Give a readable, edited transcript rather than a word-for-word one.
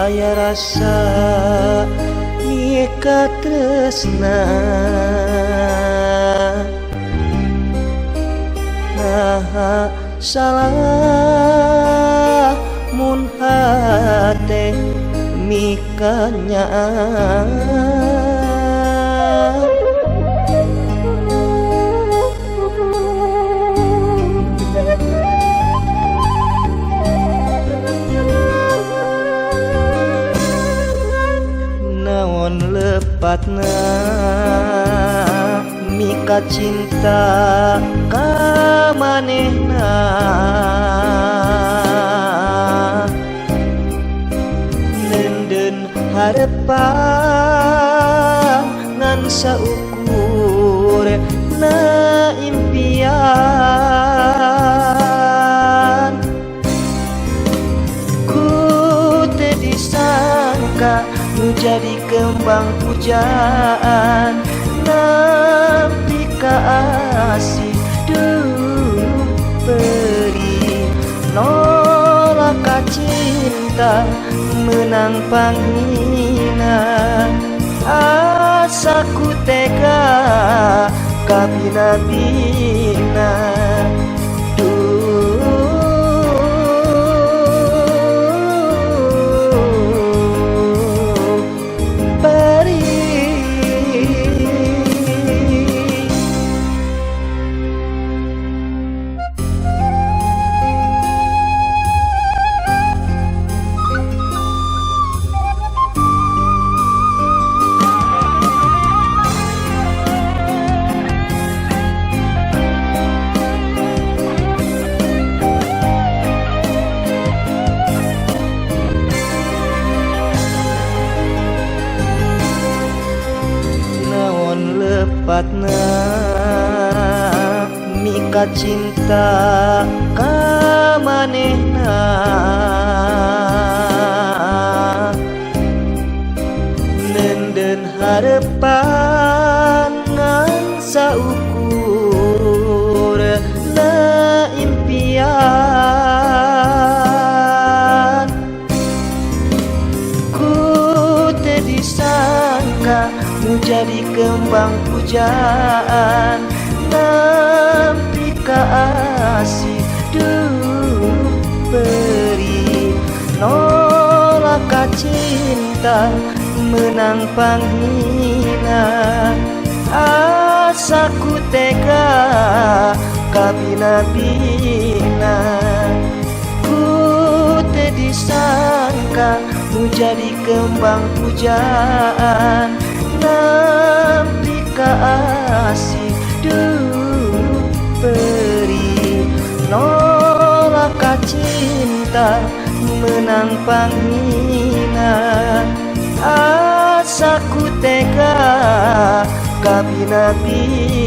aya rasa mika tresna nah salah mun hate mikanya naon lepatna mika cinta ka manehna nenden harepan ngan saukur na impian ku teu disangka nu jadi kembang pujaan napi kasih dulu beri nolak cinta menang panghina asaku tega kabina-bina lepatna mika cinta ka manehna nenden harepan ngan saukur na impian ku teu disangka nu jadi kembang pujaan napi kasih dulu beri nolak cinta menang panghina asaku tega kabina-bina ku teu disangka nu jadi kembang pujaan napi kasih dulu beri nolak cinta menang panghina asaku tega kabina-bina